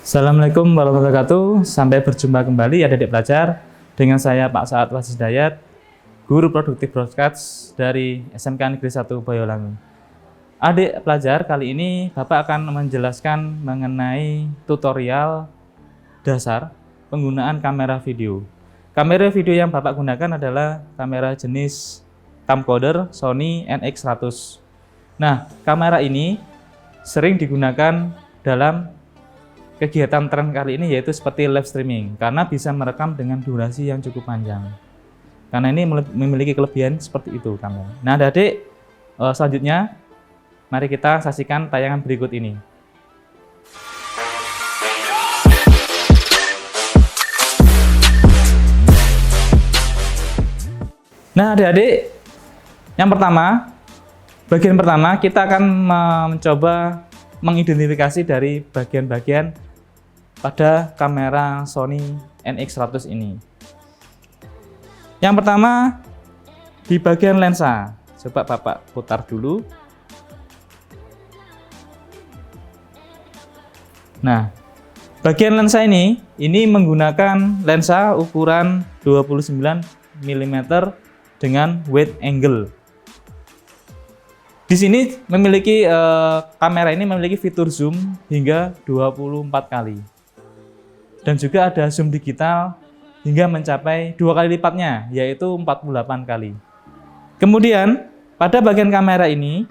Assalamualaikum warahmatullahi wabarakatuh. Sampai berjumpa kembali adik-adik pelajar dengan saya Pak Saad Wasis Dayat, Guru Produktif Broadcast dari SMK Negeri 1 Boyolali. Adik pelajar, kali ini Bapak akan menjelaskan mengenai tutorial dasar penggunaan kamera video. Kamera video yang Bapak gunakan adalah kamera jenis camcorder Sony NX100. Nah, kamera ini sering digunakan dalam kegiatan tren kali ini, yaitu seperti live streaming, karena bisa merekam dengan durasi yang cukup panjang. Karena ini memiliki kelebihan seperti itu kamera. Nah, adik, selanjutnya mari kita saksikan tayangan berikut ini. Nah, adik-adik, yang pertama, bagian pertama kita akan mencoba mengidentifikasi dari bagian-bagian pada kamera Sony NX100 ini. Yang pertama, di bagian lensa. Coba Bapak putar dulu. Nah, bagian lensa ini menggunakan lensa ukuran 29 mm dengan wide angle. Di sini kamera ini memiliki fitur zoom hingga 24 kali. Dan juga ada zoom digital hingga mencapai 2 kali lipatnya, yaitu 48 kali. Kemudian pada bagian kamera ini,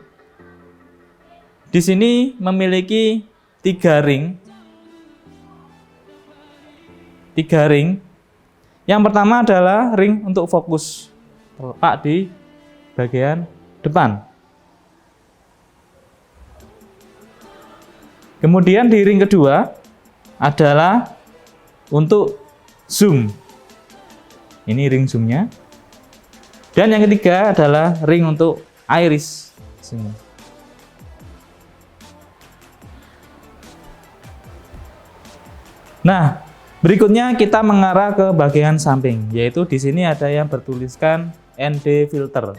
di sini memiliki 3 ring. Yang pertama adalah ring untuk fokus, terletak di bagian depan. Kemudian di ring kedua adalah untuk zoom. Ini ring zoomnya. Dan yang ketiga adalah ring untuk iris. Nah, berikutnya kita mengarah ke bagian samping, yaitu di sini ada yang bertuliskan ND filter.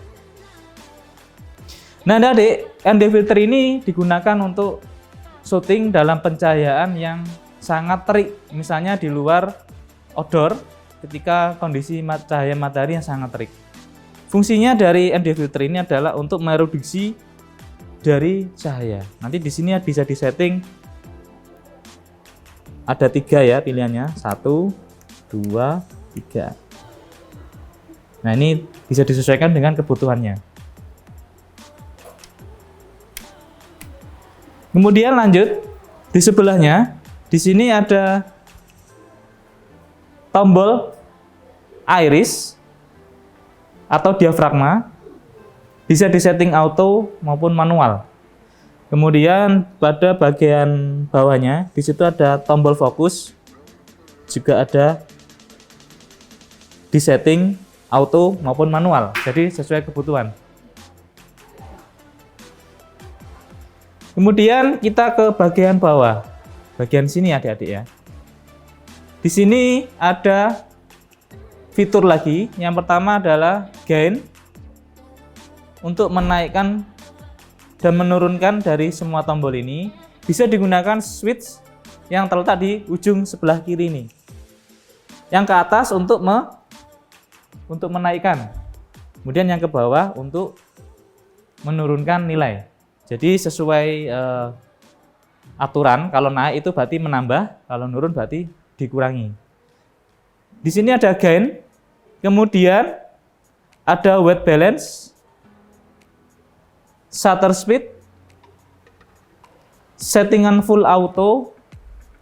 Nah, adik, ND filter ini digunakan untuk syuting dalam pencahayaan yang sangat terik, misalnya di luar outdoor ketika kondisi cahaya matahari yang sangat terik. Fungsinya dari ND filter ini adalah untuk mereduksi dari cahaya. Nanti di sini bisa disetting, ada 3 ya pilihannya, 1, 2, 3. Nah, ini bisa disesuaikan dengan kebutuhannya. Kemudian lanjut di sebelahnya. Di sini ada tombol iris atau diafragma, bisa disetting auto maupun manual. Kemudian pada bagian bawahnya, di situ ada tombol fokus, juga ada disetting auto maupun manual, jadi sesuai kebutuhan. Kemudian kita ke bagian bawah. Bagian sini adik-adik ya. Di sini ada fitur lagi. Yang pertama adalah gain, untuk menaikkan dan menurunkan dari semua tombol ini. Bisa digunakan switch yang terletak di ujung sebelah kiri ini. Yang ke atas untuk menaikkan. Kemudian yang ke bawah untuk menurunkan nilai. Jadi sesuai aturan, kalau naik itu berarti menambah, kalau nurun berarti dikurangi. Di sini ada gain, kemudian ada white balance, shutter speed, settingan full auto,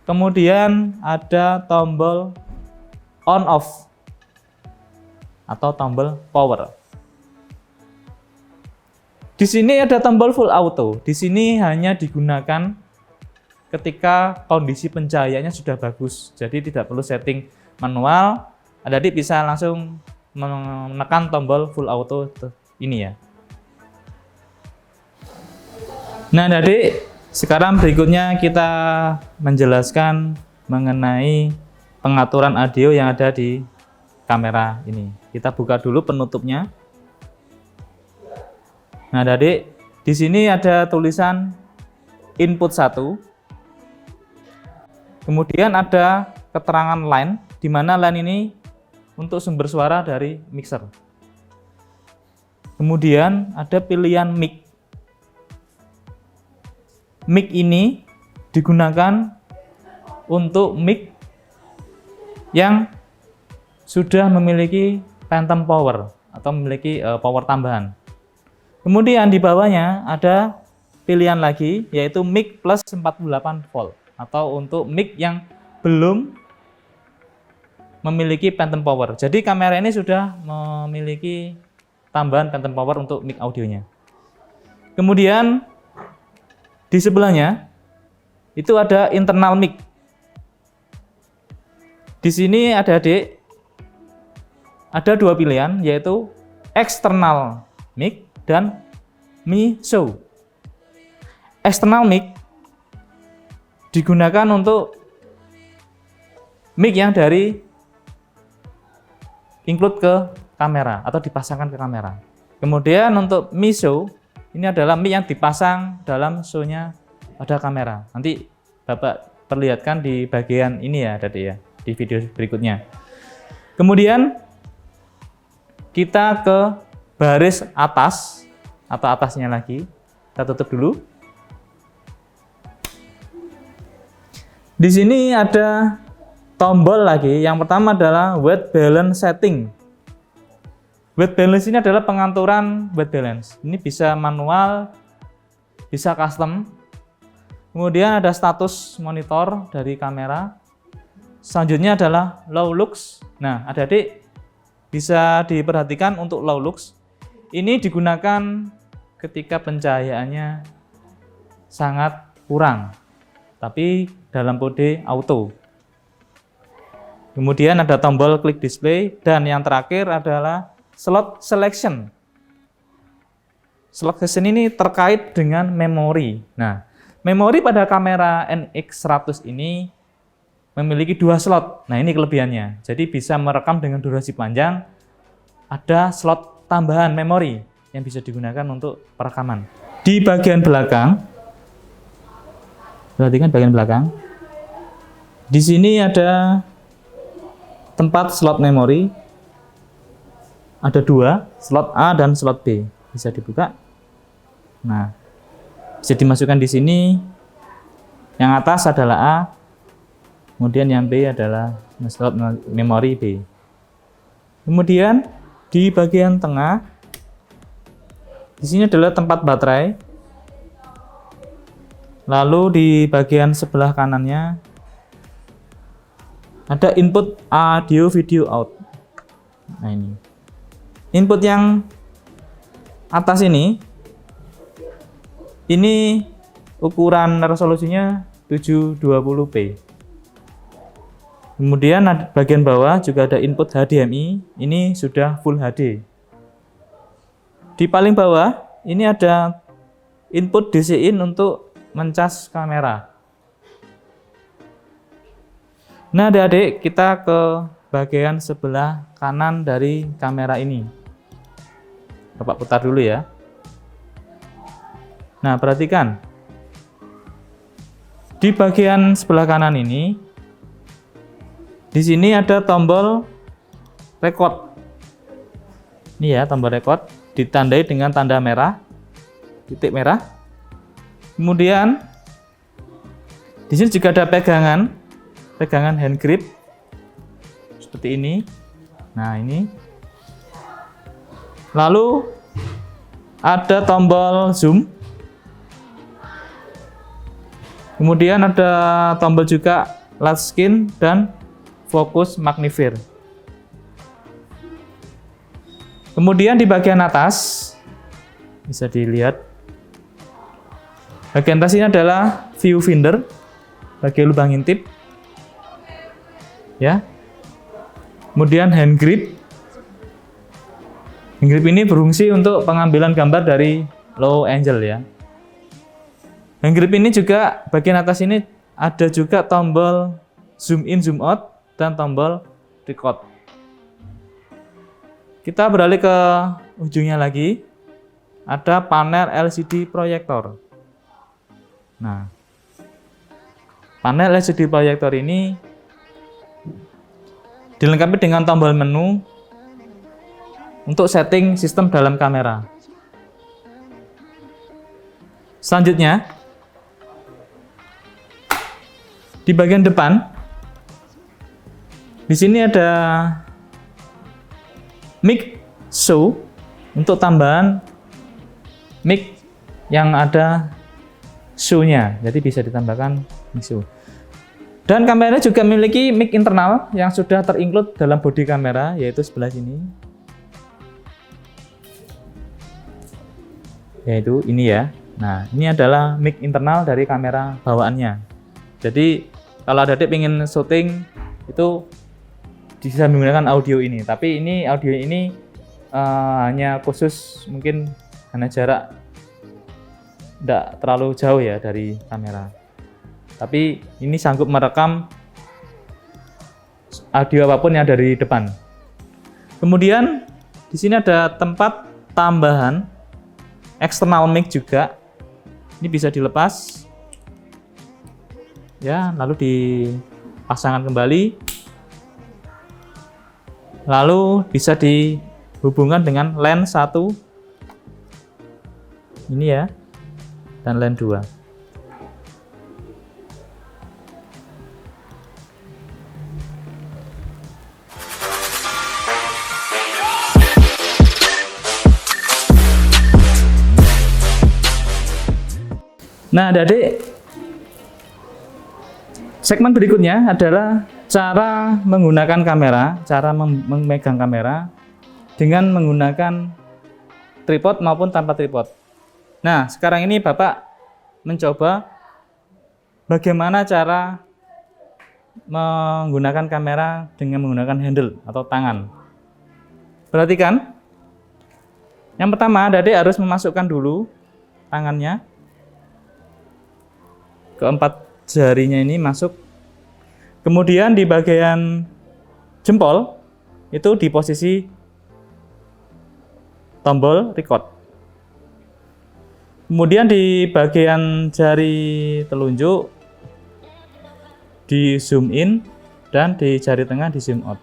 kemudian ada tombol on off atau tombol power. Di sini ada tombol full auto. Di sini hanya digunakan ketika kondisi pencahayaannya sudah bagus, jadi tidak perlu setting manual. Adik bisa langsung menekan tombol full auto ini ya. Nah, adik, sekarang berikutnya kita menjelaskan mengenai pengaturan audio yang ada di kamera ini. Kita buka dulu penutupnya. Nah, adik, di sini ada tulisan input 1. Kemudian ada keterangan line, di mana line ini untuk sumber suara dari mixer. Kemudian ada pilihan mic. Mic ini digunakan untuk mic yang sudah memiliki phantom power atau memiliki power tambahan. Kemudian di bawahnya ada pilihan lagi, yaitu mic plus 48 volt atau untuk mic yang belum memiliki phantom power. Jadi kamera ini sudah memiliki tambahan phantom power untuk mic audionya. Kemudian di sebelahnya itu ada internal mic. Di sini adik-adik ada dua pilihan, yaitu external mic dan MISO. External mic digunakan untuk mic yang dari include ke kamera atau dipasangkan ke kamera. Kemudian untuk MISO ini adalah mic yang dipasang dalam show-nya pada kamera. Nanti Bapak perlihatkan di bagian ini ya, adik ya, di video berikutnya. Kemudian kita ke baris atas atau atasnya lagi, kita tutup dulu. Di sini ada tombol lagi. Yang pertama adalah white balance setting. White balance ini adalah pengaturan white balance. Ini bisa manual, bisa custom. Kemudian ada status monitor dari kamera. Selanjutnya adalah low lux. Nah, adik-adik bisa diperhatikan untuk low lux. Ini digunakan ketika pencahayaannya sangat kurang, tapi dalam mode auto. Kemudian ada tombol klik display, dan yang terakhir adalah slot selection. Slot selection ini terkait dengan memori. Nah, memori pada kamera NX100 ini memiliki 2 slot. Nah, ini kelebihannya. Jadi bisa merekam dengan durasi panjang. Ada slot tambahan memori yang bisa digunakan untuk perekaman. Di bagian belakang, perhatikan bagian belakang. Di sini ada tempat slot memori. Ada 2, slot A dan slot B. Bisa dibuka. Nah, bisa dimasukkan di sini. Yang atas adalah A. Kemudian yang B adalah slot memori B. Kemudian di bagian tengah, di sini adalah tempat baterai. Lalu di bagian sebelah kanannya ada input audio video out. Nah, ini input yang atas ini ukuran resolusinya 720p. Kemudian bagian bawah juga ada input HDMI, ini sudah Full HD. Di paling bawah ini ada input DC-in untuk mencas kamera. Nah, adik-adik, kita ke bagian sebelah kanan dari kamera ini. Bapak putar dulu ya. Nah, perhatikan. Di bagian sebelah kanan ini, di sini ada tombol record. Ini ya, tombol record ditandai dengan tanda merah, titik merah. Kemudian di sini juga ada pegangan hand grip seperti ini. Nah, ini. Lalu ada tombol zoom. Kemudian ada tombol juga large skin dan fokus magnifier. Kemudian di bagian atas bisa dilihat, bagian atas ini adalah viewfinder, bagian lubang intip, ya. Kemudian hand grip. Hand grip ini berfungsi untuk pengambilan gambar dari low angle ya. Hand grip ini juga bagian atas ini ada juga tombol zoom in, zoom out, dan tombol record. Kita beralih ke ujungnya lagi. Ada panel LCD proyektor. Nah, Panel LCD proyektor ini dilengkapi dengan tombol menu untuk setting sistem dalam kamera. Selanjutnya, di bagian depan, di sini ada mic show untuk tambahan mic yang ada show-nya, jadi bisa ditambahkan mic show. Dan kamera juga memiliki mic internal yang sudah terinclude dalam bodi kamera, yaitu sebelah sini. Yaitu ini ya. Nah, ini adalah mic internal dari kamera bawaannya. Jadi, kalau adik-adik ingin syuting itu bisa menggunakan audio ini. Tapi ini audio ini hanya khusus, mungkin hanya jarak tidak terlalu jauh ya dari kamera. Tapi ini sanggup merekam audio apapun yang dari depan. Kemudian di sini ada tempat tambahan eksternal mic juga. Ini bisa dilepas, ya, lalu dipasangkan kembali, lalu bisa dihubungkan dengan lens 1 ini ya, dan lens 2. Nah, adik-adik, segmen berikutnya adalah cara menggunakan kamera, cara memegang kamera dengan menggunakan tripod maupun tanpa tripod. Nah, sekarang ini Bapak mencoba bagaimana cara menggunakan kamera dengan menggunakan handle atau tangan. Perhatikan, yang pertama adik-adik harus memasukkan dulu tangannya, keempat jarinya ini masuk. Kemudian di bagian jempol itu di posisi tombol record. Kemudian di bagian jari telunjuk di zoom in dan di jari tengah di zoom out.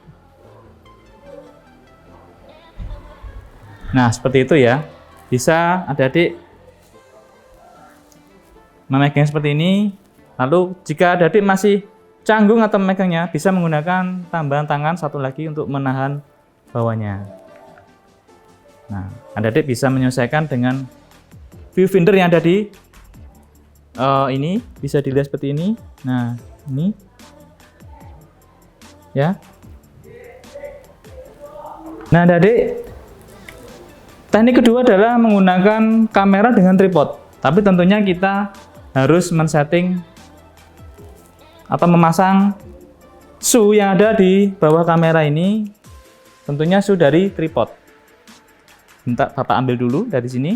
Nah, seperti itu ya. Bisa adik-adik memegang seperti ini. Lalu jika adik-adik masih canggung atau memegangnya, bisa menggunakan tambahan tangan satu lagi untuk menahan bawahnya. Nah, adik-adik bisa menyesuaikan dengan viewfinder yang ada di ini, bisa dilihat seperti ini. Nah, ini ya. Nah, adik-adik, teknik kedua adalah menggunakan kamera dengan tripod. Tapi tentunya kita harus men-setting atau memasang shoe yang ada di bawah kamera ini, tentunya shoe dari tripod. Bentar, Bapak ambil dulu dari sini.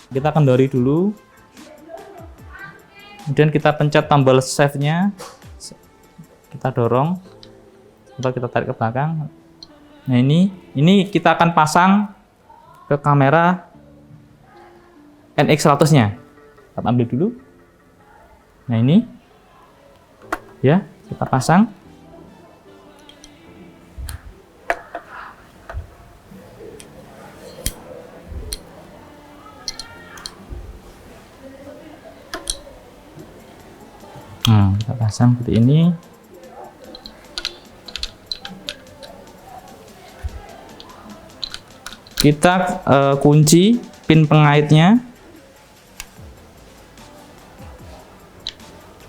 Kita kendori dulu. Kemudian kita pencet tombol save-nya. Kita dorong atau kita tarik ke belakang. Nah, ini kita akan pasang ke kamera NX100-nya. Kita ambil dulu. Nah, ini ya, kita pasang. Kita pasang seperti ini. Kita kunci pin pengaitnya.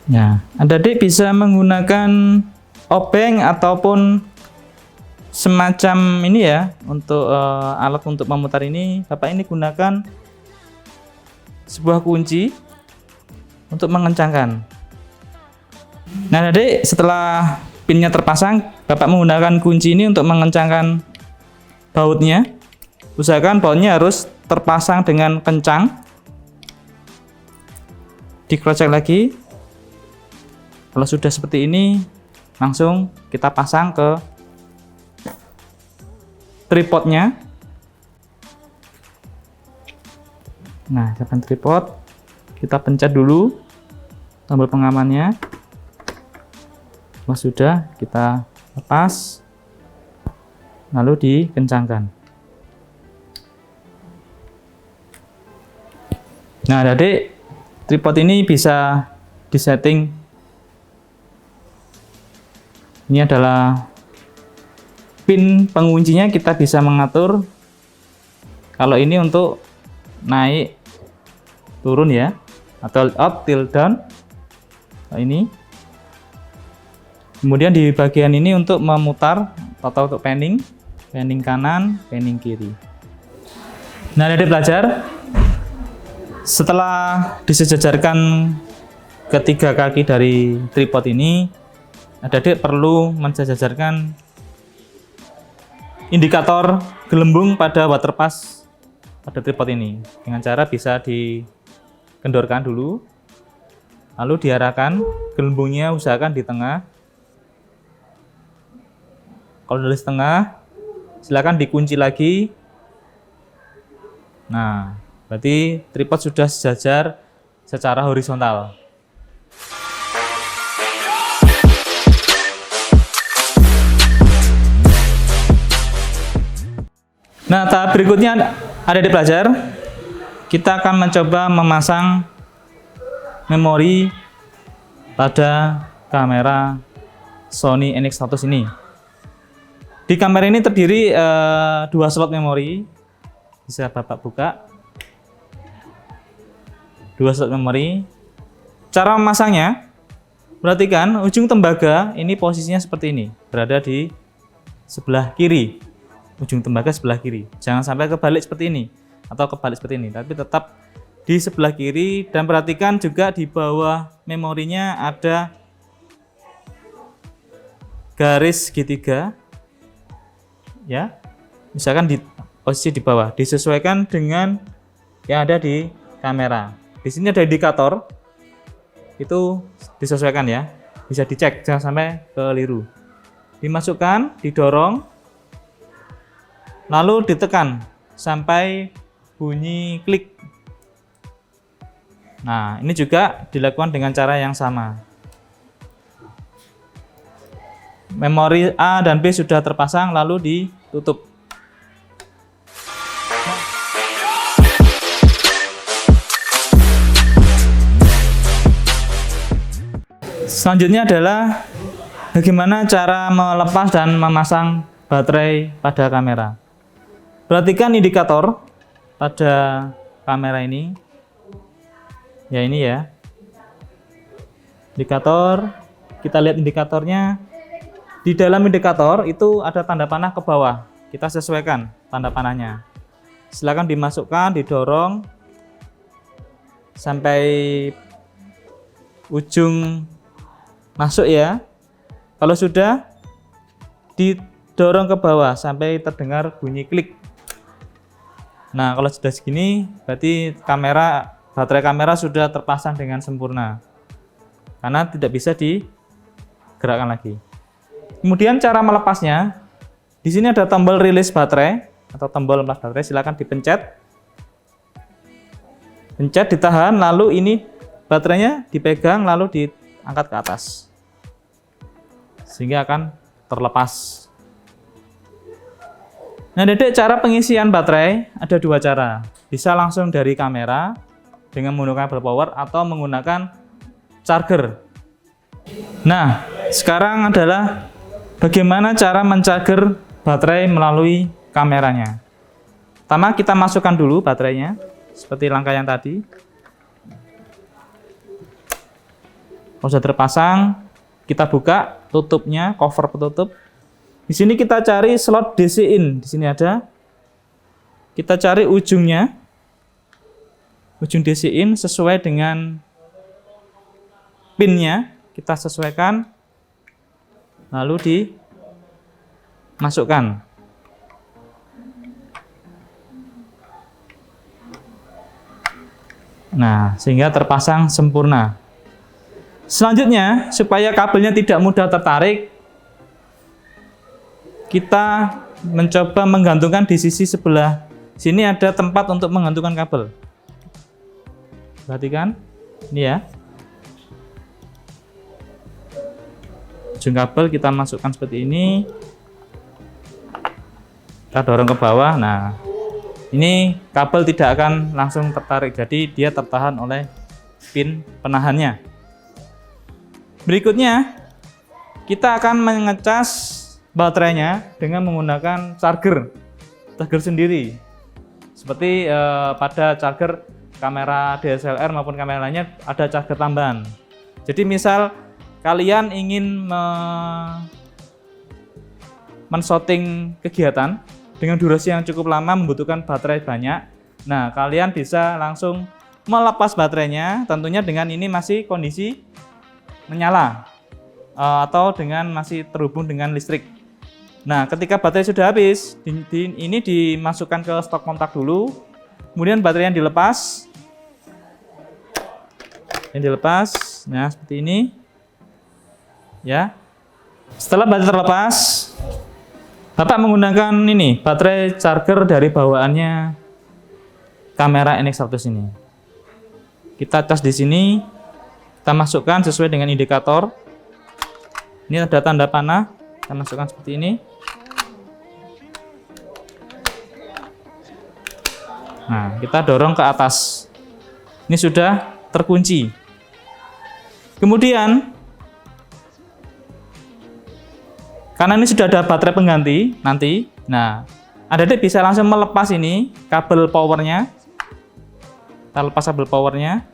Nah, adik-adik bisa menggunakan obeng ataupun semacam ini ya, untuk alat untuk memutar ini. Bapak ini gunakan sebuah kunci untuk mengencangkan. Nah, adik, setelah pinnya terpasang, Bapak menggunakan kunci ini untuk mengencangkan bautnya. Usahakan bautnya harus terpasang dengan kencang. Dikrocek lagi. Kalau sudah seperti ini, langsung kita pasang ke tripodnya. Nah, depan tripod, kita pencet dulu tombol pengamannya. Semua sudah, kita lepas, lalu dikencangkan. Nah, adik, tripod ini bisa disetting. Ini adalah pin penguncinya, kita bisa mengatur. Kalau ini untuk naik turun ya, atau up, tilt, down. Nah, ini. Kemudian di bagian ini untuk memutar atau untuk panning kanan, panning kiri. Nah, adik belajar, setelah disejajarkan ketiga kaki dari tripod ini, adik perlu mensejajarkan indikator gelembung pada water pass pada tripod ini dengan cara bisa dikendorkan dulu, lalu diarahkan gelembungnya, usahakan di tengah. Kalau dari setengah, silakan dikunci lagi. Nah, berarti tripod sudah sejajar secara horizontal. Nah, tahap berikutnya adik belajar, kita akan mencoba memasang memori pada kamera Sony NX100 ini. Di kamera ini terdiri 2 slot memori, bisa Bapak buka. 2 slot memori. Cara memasangnya, perhatikan ujung tembaga ini posisinya seperti ini, berada di sebelah kiri. Ujung tembaga sebelah kiri. Jangan sampai kebalik seperti ini atau kebalik seperti ini, tapi tetap di sebelah kiri. Dan perhatikan juga di bawah memorinya ada garis segitiga. Ya, misalkan di posisi di bawah, disesuaikan dengan yang ada di kamera. Di sini ada indikator, itu disesuaikan ya, bisa dicek, jangan sampai keliru. Dimasukkan, didorong, lalu ditekan sampai bunyi klik. Nah, ini juga dilakukan dengan cara yang sama. Memori A dan B sudah terpasang, lalu ditutup. Selanjutnya adalah bagaimana cara melepas dan memasang baterai pada kamera. Perhatikan indikator pada kamera ini. Ya, ini ya. Indikator, kita lihat indikatornya. Di dalam indikator itu ada tanda panah ke bawah. Kita sesuaikan tanda panahnya. Silakan dimasukkan, didorong sampai ujung masuk ya. Kalau sudah, didorong ke bawah sampai terdengar bunyi klik. Nah, kalau sudah segini, berarti baterai kamera sudah terpasang dengan sempurna. Karena tidak bisa digerakkan lagi. Kemudian cara melepasnya, di sini ada tombol rilis baterai atau tombol lepas baterai, silakan dipencet. Pencet, ditahan, lalu ini baterainya dipegang lalu diangkat ke atas. Sehingga akan terlepas. Nah, Dedek, cara pengisian baterai ada 2 cara. Bisa langsung dari kamera dengan menggunakan kabel power atau menggunakan charger. Nah, sekarang adalah bagaimana cara mencharger baterai melalui kameranya. Pertama, kita masukkan dulu baterainya seperti langkah yang tadi. Kalau sudah terpasang, kita buka tutupnya, cover penutup. Di sini kita cari slot DC in. Di sini ada. Kita cari ujungnya. Ujung DC in sesuai dengan pinnya. Kita sesuaikan. Lalu dimasukkan. Nah, sehingga terpasang sempurna. Selanjutnya, supaya kabelnya tidak mudah tertarik, kita mencoba menggantungkan di sisi sebelah. Sini ada tempat untuk menggantungkan kabel. Perhatikan, ini ya. ujung kabel kita masukkan seperti ini, kita dorong ke bawah. Nah, ini kabel tidak akan langsung tertarik, jadi dia tertahan oleh pin penahannya. Berikutnya kita akan mengecas baterainya dengan menggunakan charger sendiri, seperti pada charger kamera DSLR maupun kamera lainnya ada charger tambahan. Jadi misal kalian ingin men-shooting kegiatan dengan durasi yang cukup lama, membutuhkan baterai banyak, nah kalian bisa langsung melepas baterainya, tentunya dengan ini masih kondisi menyala atau dengan masih terhubung dengan listrik. Nah, ketika baterai sudah habis, ini dimasukkan ke stok kontak dulu, kemudian baterai yang dilepas, nah seperti ini, ya. Setelah baterai terlepas, Bapak menggunakan ini baterai charger dari bawaannya kamera NX100 ini. Kita cas di sini, kita masukkan sesuai dengan indikator. Ini ada tanda panah, kita masukkan seperti ini. Nah, kita dorong ke atas. Ini sudah terkunci. Kemudian, karena ini sudah ada baterai pengganti nanti, nah, Adik-adik bisa langsung melepas ini kabel powernya. Kita lepas kabel powernya.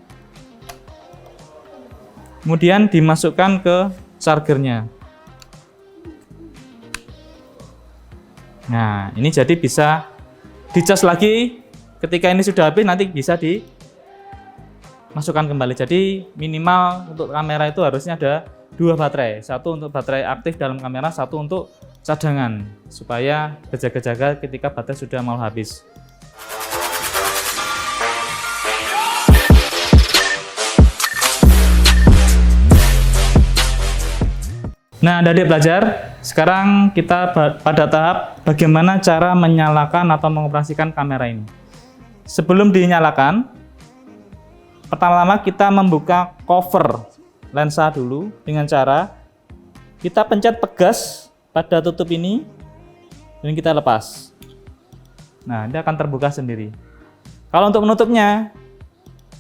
Kemudian dimasukkan ke chargernya. Nah, ini jadi bisa dicas lagi. Ketika ini sudah habis, nanti bisa dimasukkan kembali. Jadi minimal untuk kamera itu harusnya ada 2 baterai. Satu untuk baterai aktif dalam kamera, satu untuk cadangan, supaya berjaga-jaga ketika baterai sudah mau habis. Nah, adik belajar, sekarang kita pada tahap bagaimana cara menyalakan atau mengoperasikan kamera ini. Sebelum dinyalakan, pertama-tama kita membuka cover lensa dulu dengan cara kita pencet pegas pada tutup ini dan kita lepas. Nah, dia akan terbuka sendiri. Kalau untuk menutupnya,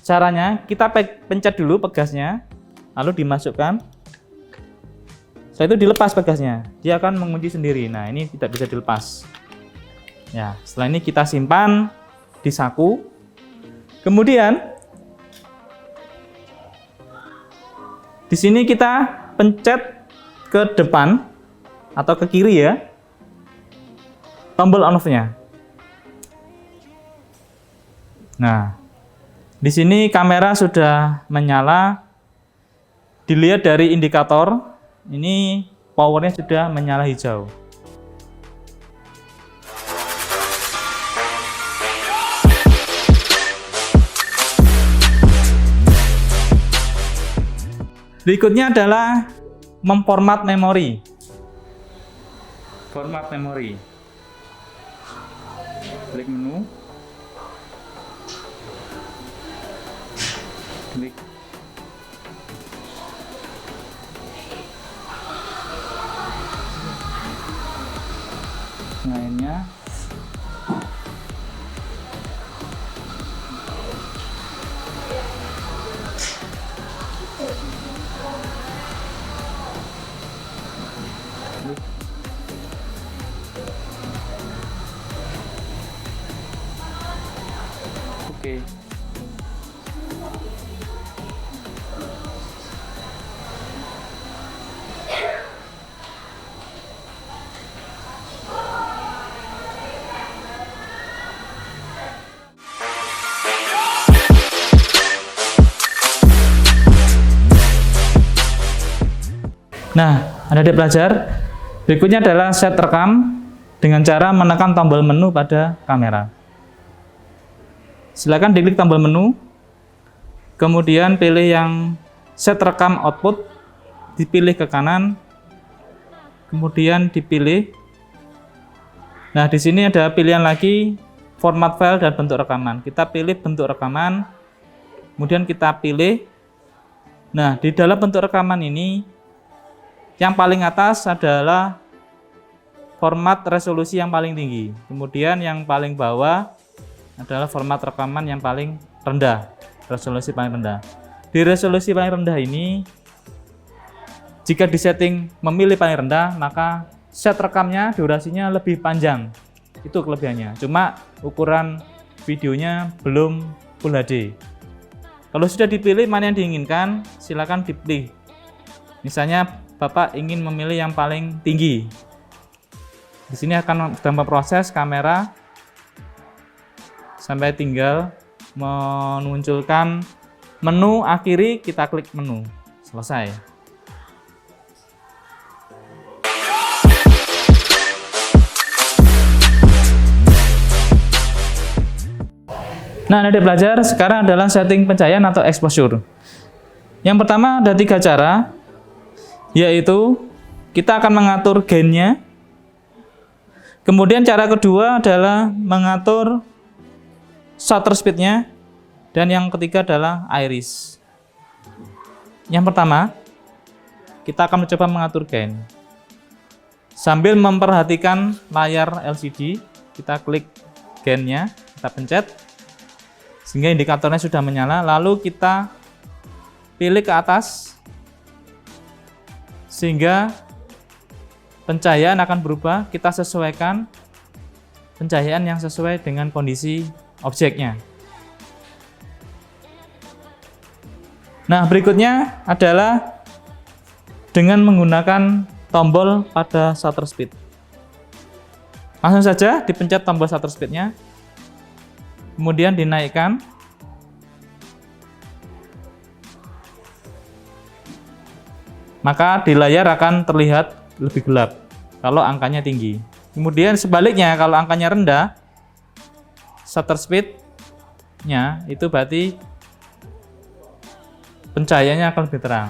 caranya kita pencet dulu pegasnya, lalu dimasukkan. Setelah itu dilepas pegasnya, dia akan mengunci sendiri. Nah, ini tidak bisa dilepas. Ya, setelah ini kita simpan di saku. Kemudian di sini kita pencet ke depan atau ke kiri ya, tombol on off-nya. Nah, di sini kamera sudah menyala. Dilihat dari indikator. Ini powernya sudah menyala hijau. Berikutnya adalah memformat memori. Format memori. Klik menu. Klik lainnya. Oke. Nah, adik-adik belajar, berikutnya adalah set rekam dengan cara menekan tombol menu pada kamera. Silakan diklik tombol menu, kemudian pilih yang set rekam output, dipilih ke kanan, kemudian dipilih. Nah, di sini ada pilihan lagi format file dan bentuk rekaman. Kita pilih bentuk rekaman, kemudian kita pilih. Nah, di dalam bentuk rekaman ini Yang paling atas adalah format resolusi yang paling tinggi. Kemudian yang paling bawah adalah format rekaman yang paling rendah, resolusi paling rendah. Di resolusi paling rendah ini, jika disetting memilih paling rendah, maka set rekamnya durasinya lebih panjang. Itu kelebihannya. Cuma ukuran videonya belum Full HD. Kalau sudah dipilih mana yang diinginkan, silakan dipilih. Misalnya Bapak ingin memilih yang paling tinggi. Di sini akan sedang memproses kamera sampai tinggal memunculkan menu akhiri, kita klik menu. Selesai. Nah, adik belajar, sekarang adalah setting pencahayaan atau exposure. Yang pertama ada 3 cara, yaitu kita akan mengatur gain-nya. Kemudian cara kedua adalah mengatur shutter speed-nya. Dan yang ketiga adalah iris. Yang pertama, kita akan mencoba mengatur gain. Sambil memperhatikan layar LCD, kita klik gain-nya, kita pencet, sehingga indikatornya sudah menyala. Lalu kita pilih ke atas, sehingga pencahayaan akan berubah. Kita sesuaikan pencahayaan yang sesuai dengan kondisi objeknya. Nah, berikutnya adalah dengan menggunakan tombol pada shutter speed. Langsung saja dipencet tombol shutter speed-nya, kemudian dinaikkan. Maka di layar akan terlihat lebih gelap kalau angkanya tinggi. Kemudian sebaliknya, kalau angkanya rendah, shutter speed-nya itu berarti pencahayaannya akan lebih terang.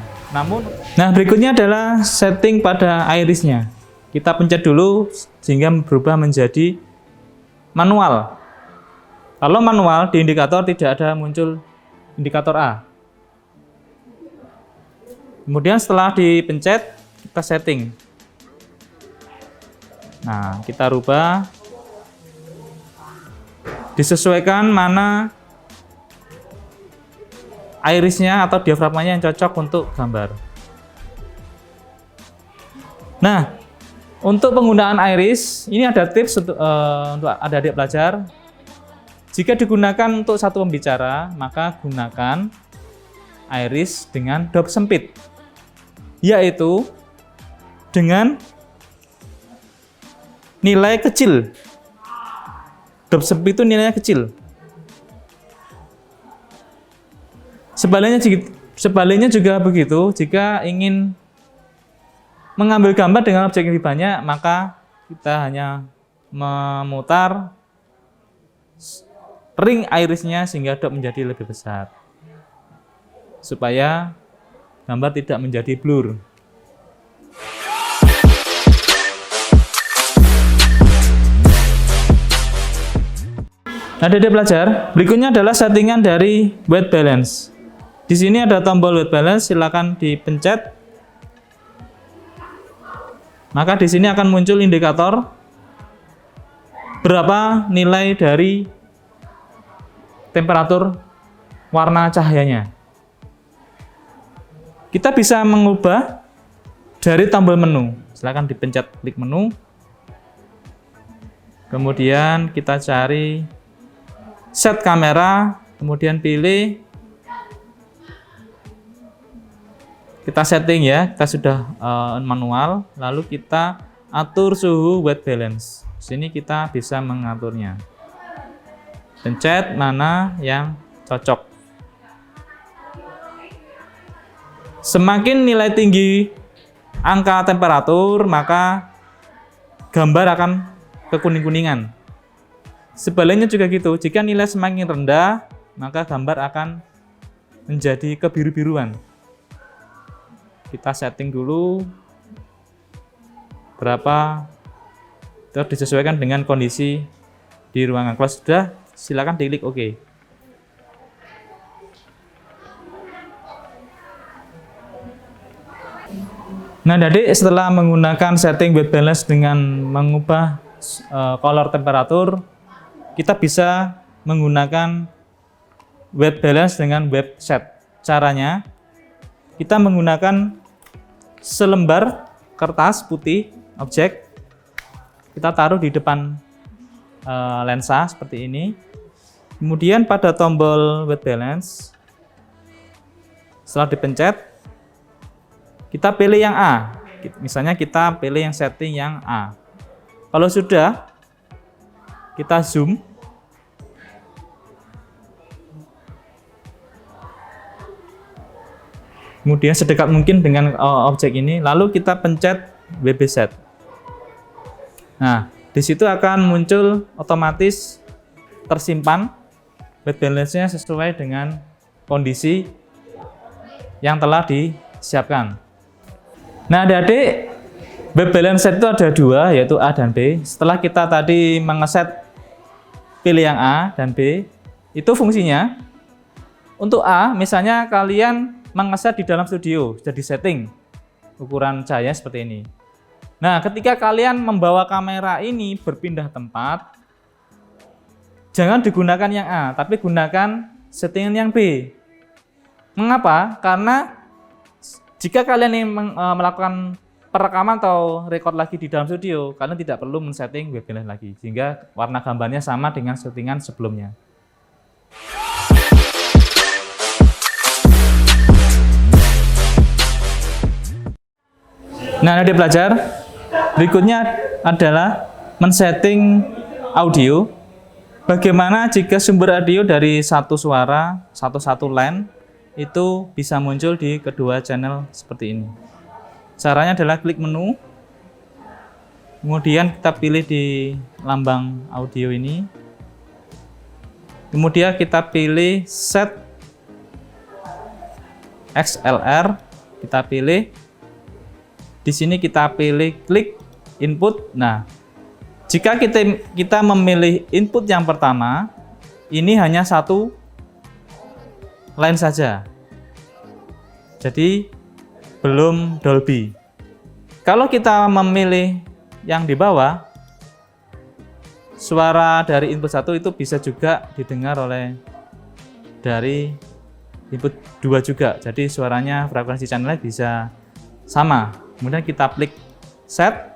Nah, berikutnya adalah setting pada iris-nya. Kita pencet dulu sehingga berubah menjadi manual. Kalau manual di indikator tidak ada muncul indikator A. Kemudian setelah dipencet, kita setting. Nah, kita rubah. Disesuaikan mana irisnya atau diafragmanya yang cocok untuk gambar. Nah, untuk penggunaan iris, ini ada tips untuk adik-adik pelajar. Jika digunakan untuk satu pembicara, maka gunakan iris dengan dop sempit, yaitu dengan nilai kecil. Dop sempit itu nilainya kecil. Sebaliknya juga begitu. Jika ingin mengambil gambar dengan objek yang lebih banyak, maka kita hanya memutar ring irisnya sehingga dop menjadi lebih besar, supaya gambar tidak menjadi blur. Nah, adik belajar, berikutnya adalah settingan dari white balance. Di sini ada tombol white balance, silakan dipencet. Maka di sini akan muncul indikator berapa nilai dari temperatur warna cahayanya. Kita bisa mengubah dari tombol menu. Silakan dipencet klik menu. Kemudian kita cari set kamera, kemudian pilih. Kita setting ya, kita sudah manual, lalu kita atur suhu white balance. Di sini kita bisa mengaturnya. Pencet mana yang cocok. Semakin nilai tinggi angka temperatur, maka gambar akan kekuning-kuningan. Sebaliknya juga gitu, jika nilai semakin rendah, maka gambar akan menjadi kebiru-biruan. Kita setting dulu berapa, terus disesuaikan dengan kondisi di ruangan. Kalau sudah, silakan diklik OK. Nah, jadi setelah menggunakan setting white balance dengan mengubah color temperatur, kita bisa menggunakan white balance dengan web set. Caranya, kita menggunakan selembar kertas putih objek, kita taruh di depan lensa seperti ini. Kemudian pada tombol white balance, setelah dipencet, kita pilih yang A. Misalnya kita pilih yang setting yang A. Kalau sudah, kita zoom. Kemudian sedekat mungkin dengan objek ini, lalu kita pencet WB set. Nah, di situ akan muncul otomatis tersimpan white balance-nya sesuai dengan kondisi yang telah disiapkan. Nah, adik-adik, white balance set itu ada dua, yaitu A dan B. Setelah kita tadi mengeset pilih yang A dan B, itu fungsinya untuk A, misalnya kalian mengeset di dalam studio, sudah disetting ukuran cahaya seperti ini. Nah, ketika kalian membawa kamera ini berpindah tempat, jangan digunakan yang A, tapi gunakan settingan yang B. Mengapa? Karena jika kalian ingin melakukan perekaman atau record lagi di dalam studio, kalian tidak perlu men-setting white balance lagi, sehingga warna gambarnya sama dengan settingan sebelumnya. Nah, adik pelajar, berikutnya adalah men-setting audio. Bagaimana jika sumber audio dari satu suara, satu line, itu bisa muncul di kedua channel seperti ini. Caranya adalah klik menu, kemudian kita pilih di lambang audio ini, kemudian kita pilih set XLR, kita pilih di sini, kita pilih klik input. Nah, jika kita memilih input yang pertama, ini hanya satu line saja, jadi belum Dolby. Kalau kita memilih yang di bawah, suara dari input 1 itu bisa juga didengar oleh dari input 2 juga, jadi suaranya, frekuensi channelnya bisa sama. Kemudian kita klik set,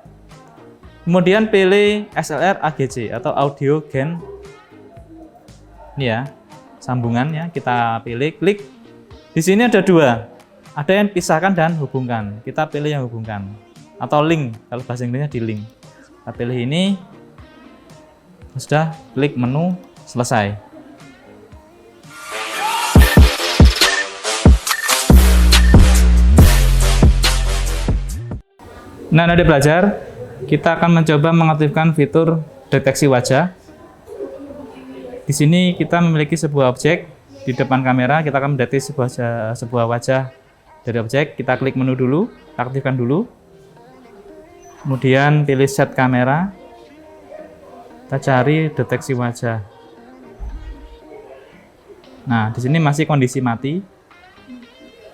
kemudian pilih XLR AGC atau audio gain. Ini ya, sambungannya kita pilih, klik. Di sini ada dua, ada yang pisahkan dan hubungkan. Kita pilih yang hubungkan atau link, kalau bahasa Inggrisnya di link. Kita pilih ini, sudah, klik menu, selesai. Nah, adik belajar, kita akan mencoba mengaktifkan fitur deteksi wajah. Di sini kita memiliki sebuah objek di depan kamera, kita akan mendeteksi sebuah wajah dari objek. Kita klik menu dulu, aktifkan dulu. Kemudian pilih set kamera. Kita cari deteksi wajah. Nah, di sini masih kondisi mati.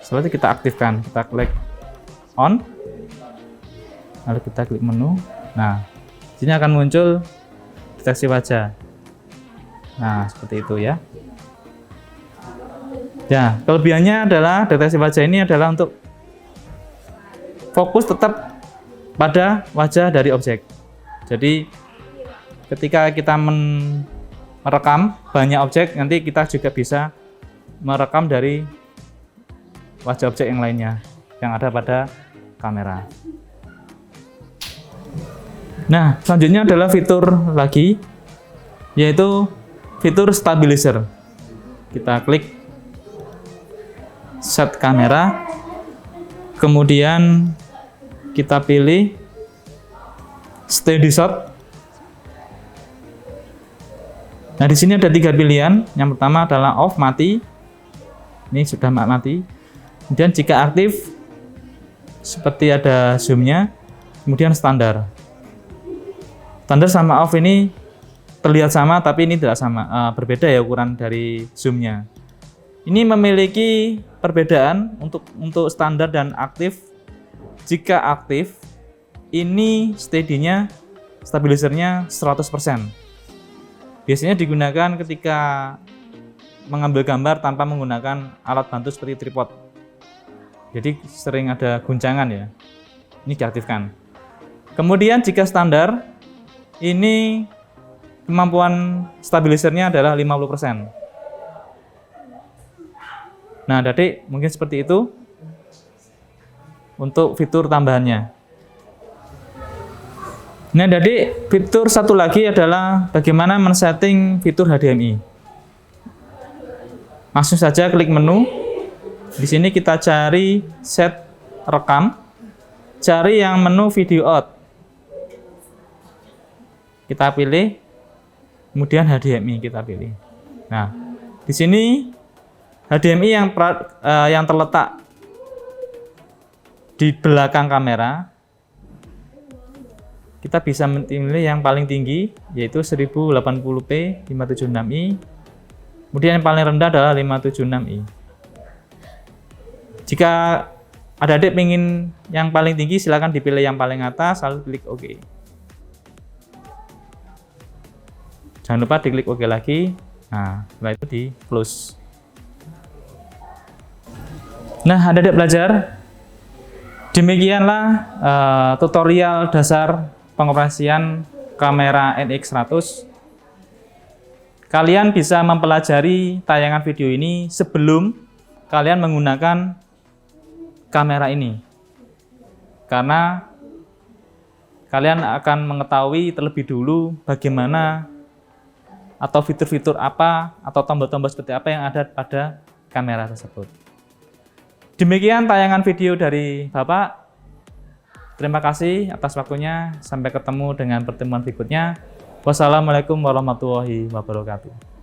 Setelah itu kita aktifkan, kita klik on. Lalu kita klik menu. Nah, di sini akan muncul deteksi wajah. Nah, seperti itu ya. Ya, kelebihannya adalah deteksi wajah ini adalah untuk fokus tetap pada wajah dari objek. Jadi, ketika kita merekam banyak objek, nanti kita juga bisa merekam dari wajah objek yang lainnya yang ada pada kamera. Nah, selanjutnya adalah fitur lagi, yaitu fitur stabilizer. Kita klik set kamera, kemudian kita pilih steady shot. Nah, di sini ada 3 pilihan. Yang pertama adalah off, mati. Ini sudah mati. Kemudian jika aktif, seperti ada zoomnya. Kemudian standar. Standar sama off ini terlihat sama, tapi ini tidak sama, berbeda ya ukuran dari zoomnya. Ini memiliki perbedaan untuk standar dan aktif. jika aktif, ini steady-nya, stabilizernya 100%. Biasanya digunakan ketika mengambil gambar tanpa menggunakan alat bantu seperti tripod. Jadi sering ada guncangan ya. Ini diaktifkan. Kemudian jika standar, ini kemampuan stabilizernya adalah 50%. Nah, adik mungkin seperti itu untuk fitur tambahannya. Nah, adik fitur satu lagi adalah bagaimana men-setting fitur HDMI. Langsung saja klik menu. Di sini kita cari set rekam, cari yang menu video out. Kita pilih, kemudian HDMI kita pilih. Nah, di sini HDMI yang terletak di belakang kamera, kita bisa memilih yang paling tinggi, yaitu 1080p 576i. Kemudian yang paling rendah adalah 576i. Jika adik ingin yang paling tinggi, silakan dipilih yang paling atas, lalu klik OK. Jangan lupa diklik OK lagi. Nah, setelah itu di close. Nah, adik belajar, demikianlah tutorial dasar pengoperasian kamera NX100. Kalian bisa mempelajari tayangan video ini sebelum kalian menggunakan kamera ini, karena kalian akan mengetahui terlebih dulu bagaimana atau fitur-fitur apa atau tombol-tombol seperti apa yang ada pada kamera tersebut. Demikian tayangan video dari Bapak. Terima kasih atas waktunya. Sampai ketemu dengan pertemuan berikutnya. Wassalamualaikum warahmatullahi wabarakatuh.